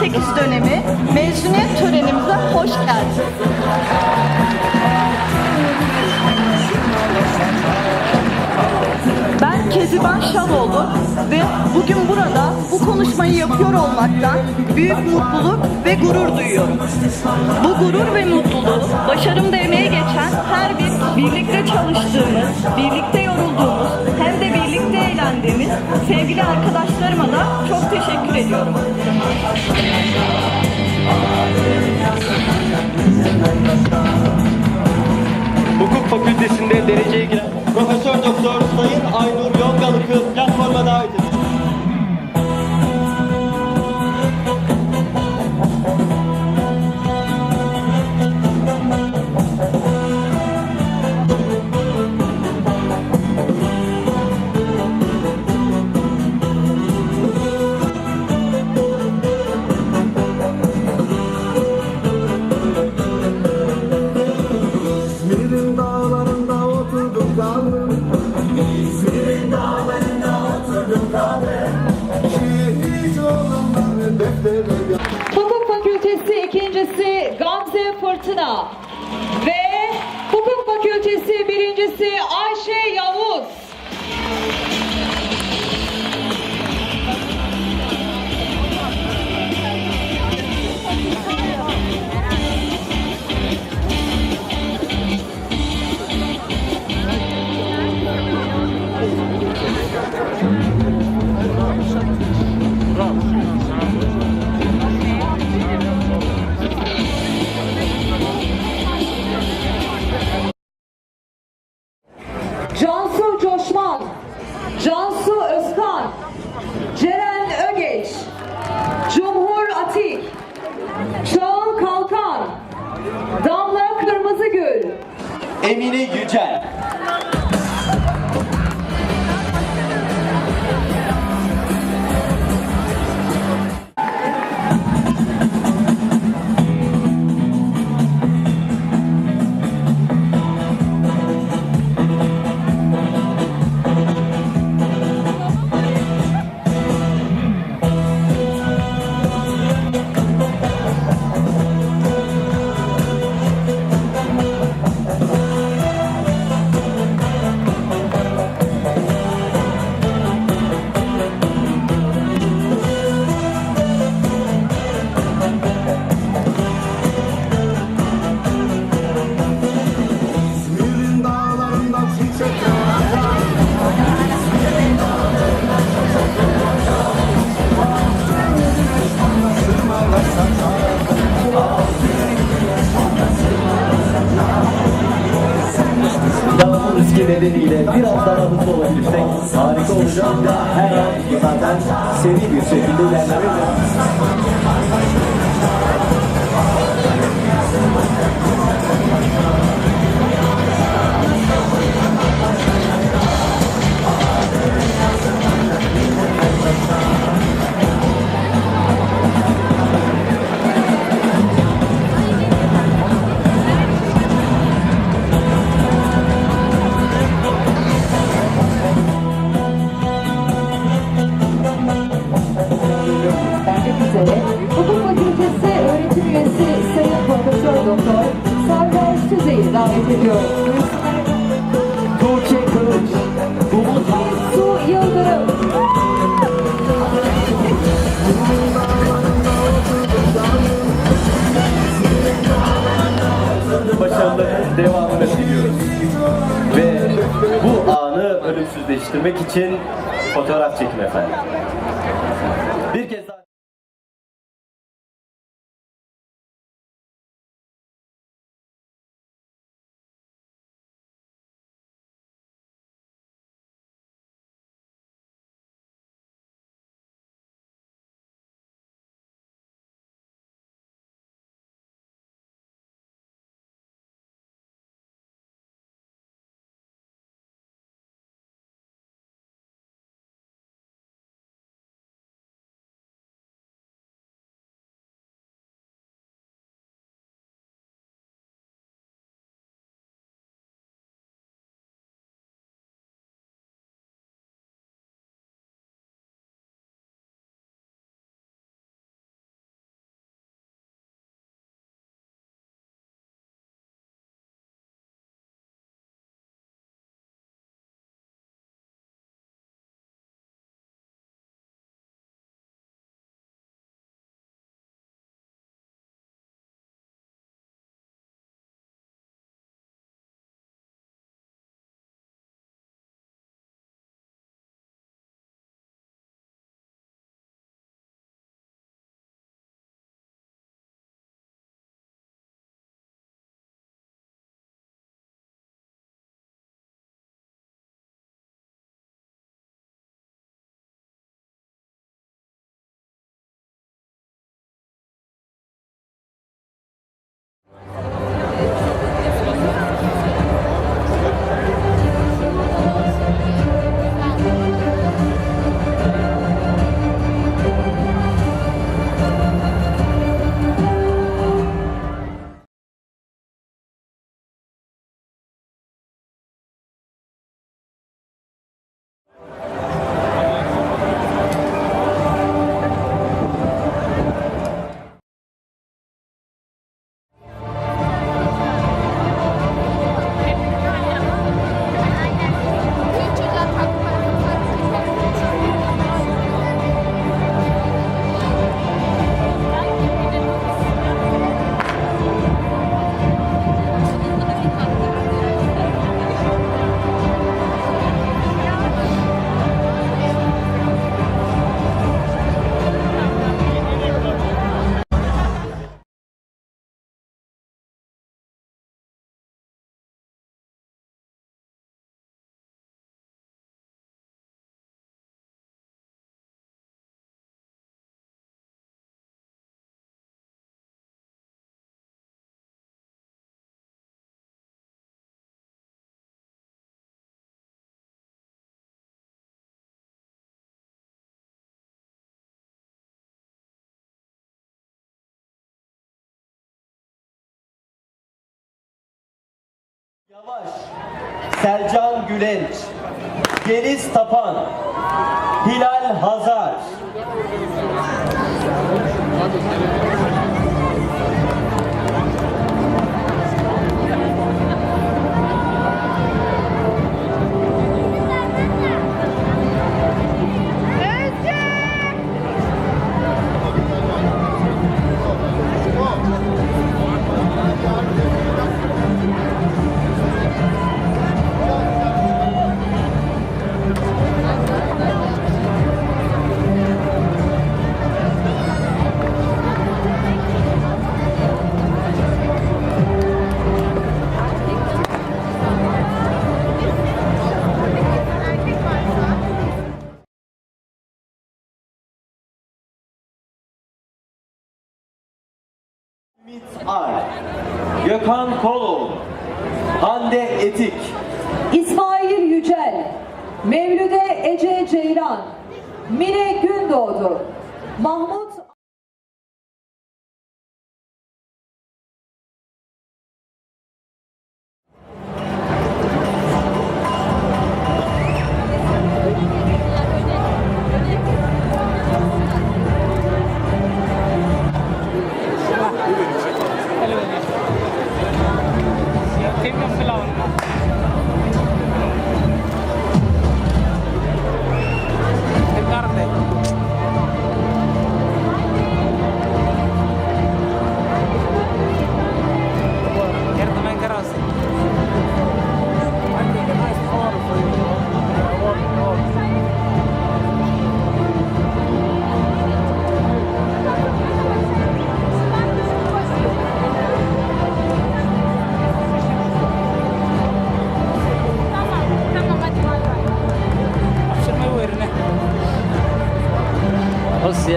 2018 dönemi mezuniyet törenimize hoş geldiniz. Ben Keziban Şaloğlu ve bugün burada bu konuşmayı yapıyor olmaktan büyük mutluluk ve gurur duyuyorum. Bu gurur ve mutluluğu başarımda emeği geçen her birlikte çalıştığımız, birlikte yorulduğumuz hem de birlikte eğlendiğimiz sevgili arkadaşlarıma da çok teşekkür ediyorum. Hukuk Fakültesi'nde dereceye giren Profesör Doktor Sayın Aynur Yongalık'ı platforma davet ediyoruz. İzmir'in dağlarında oturdum kaldım. İzmir'in dağlarında oturdum kaldım. Şehit olanlar deftere. Hukuk Fakültesi ikincisi Gamze Fırtına ve Hukuk Fakültesi birincisi Ayşe Yavuz. Cansu Coşman, Cansu Özkan, Ceren Ögeç, Cumhur Atik, Çağıl Kalkan, Damla Kırmızıgül, Emine Yücel. İzmir'in dağlarında çiçekler açar. Sırmalar saçar. Yağmur riski nedeniyle biraz daha hızlı olabilirsek harika olacak. Her an zaten seri bir şekilde ilerlemekte. Vermek üzere Hukuk Fakültesi öğretim üyesi Sayın Profesör Doktor Sarver Süzey'i davet ediyoruz. Buyursunlar. Tuğçe Kılıç, Umut Su Yıldırım, başarılarının devamını diliyoruz. Ve bu anı ölümsüzleştirmek için fotoğraf çekim efendim. Bir kez daha Yavaş, Selcan Gülenç, Deniz Tapan, Hilal Hazar. Ümit Ar, Gökhan Koloğlu, Hande Etik, İsmail Yücel, Mevlüde Ece Ceylan, Mine Gündoğdu, Mahmut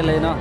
Lena.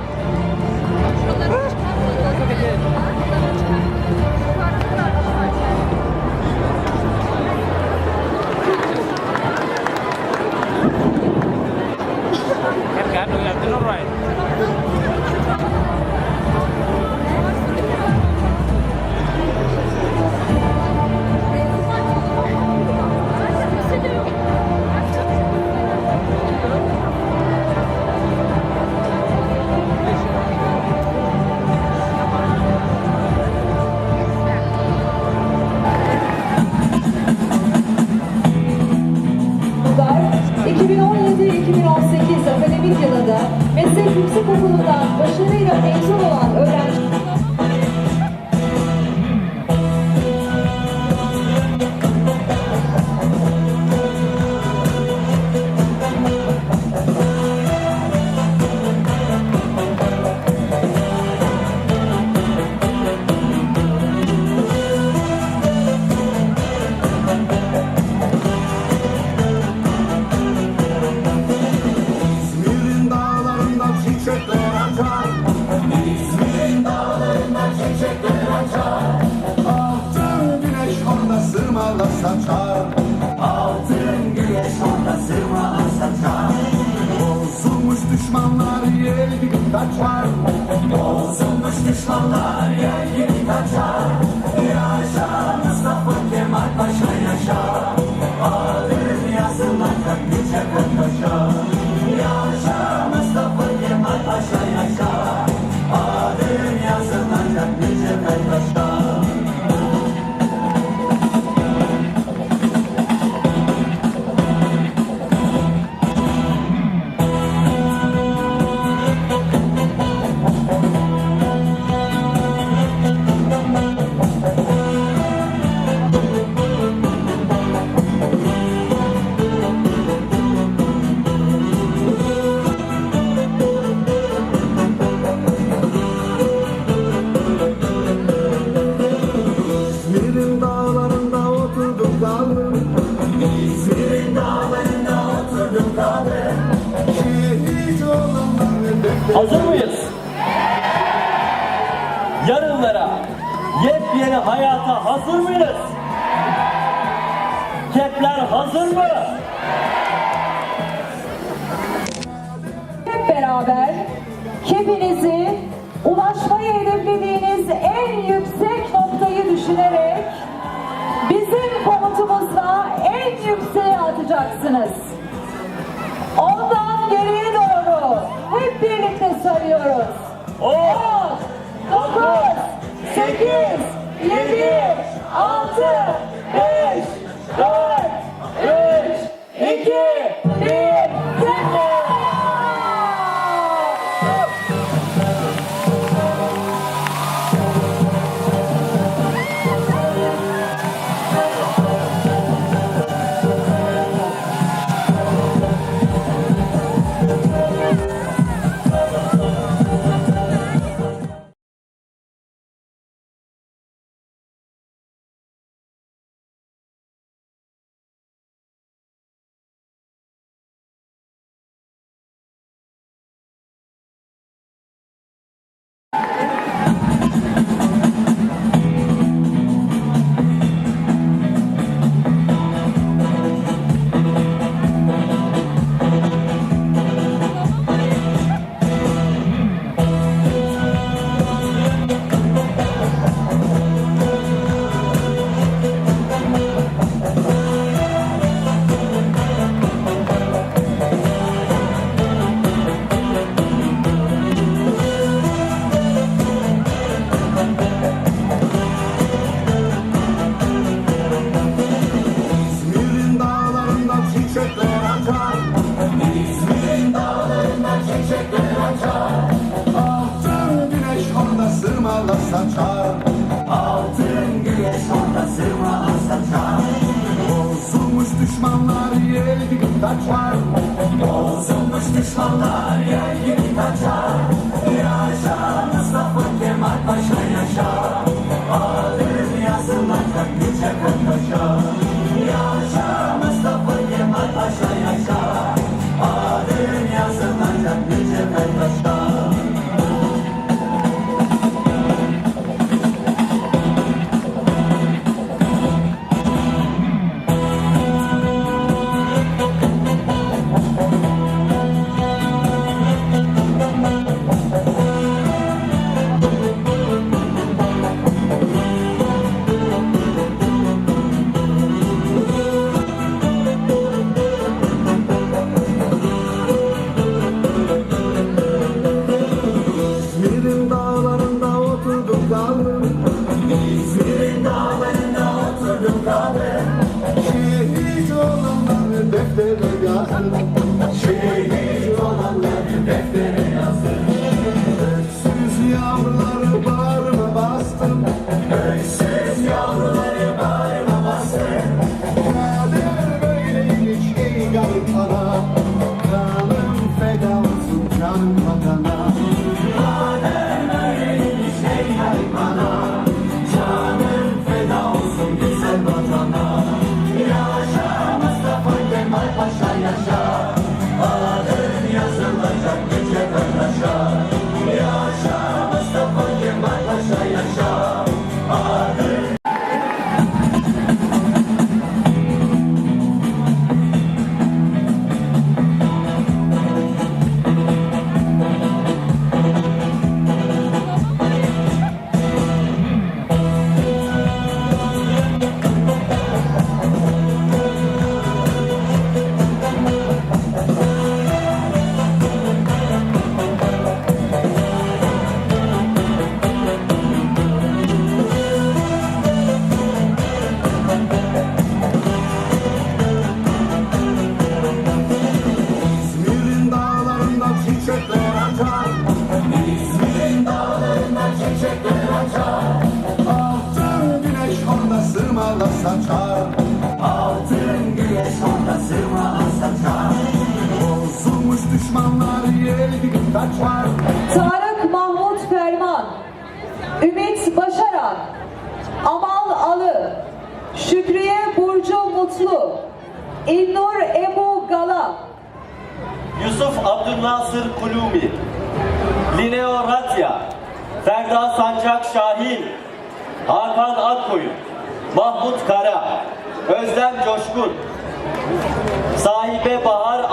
Bulgar, 2017-2018 akademik yılında Meslek Yüksekokulu'ndan başarıyla mezun olan öğrenci İzmir'in dağlarında çiçekler açar. İzmir'in dağlarında çiçekler açar. Altın güneş orada sırmalar saçar. Altın güneş orada sırmalar saçar. Bozulmuş düşmanlar yel gibi kaçar. Bozulmuş düşmanlar yel gibi kaçar. Yaşa Mustafa Kemal Paşa yaşa. Adın yazılacak yüce taşa. Yaşa Mustafa Kemal Paşa yaşa. Adın yazılacak yüce taşa. İzmir'in dağlarında oturdum kaldım. İzmir'in dağlarında oturdum kaldım. Şehit olanlar ve Hazır mıyız? Yarınlara, yepyeni hayata hazır mıyız? Kepler hazır mı? hep beraber hepinizi ulaşmayı hedeflediğiniz en yüksek noktayı düşünerek bizim komutanımız olacaksınız. Ondan geriye doğru hep birlikte sayıyoruz. 10, 9, 8, 7, 6, 5, 4, 3, 2, 1, 0. İzmir'in dağlarında çiçekler açar. İzmir'in dağlarında çiçekler açar. Altın güneş orada sırmalar saçar. Altın güneş orada sırmalar saçar. Bozulmuş düşmanlar yel gibi kaçar. Bozulmuş düşmanlar yel gibi kaçar. Yaşa Mustafa Kemal Paşa yaşa. Adın yazılacak yüce Kartaş'a. Yaşa Mustafa Kemal Paşa yaşa. Adın yazılacak yüce Kartaş'a. İzmir'in dağlarında oturdum kaldım. İzmir'in dağlarında oturdum kaldım. Şehit olanları deftere yazdım. Şehit olanları deftere yazdım. Öksüz yavruları bağrıma bastım. Öksüz yavruları bağrıma bastım. Kader böyleymiş ey garip ana. Kanım feda olsun canım vatana. İzmir'in dağlarında çiçekler açar. İzmir'in dağlarında çiçekler açar. Altın güneş orada sırmalar saçar. Altın güneş orada sırmalar saçar. Bozulmuş düşmanlar yel gibi kaçar. Tarık Mahmut Ferman, Ümit Başaran, Amal Alı, Şükriye Burcu Mutlu, İlnur Ebu Gala, Yusuf Abdülnasır Kulumi, Lineo Ratya, Ferda Sancak Şahin, Hakan Akkoyun, Mahmut Kara, Özlem Coşkun, Sahibe Bahar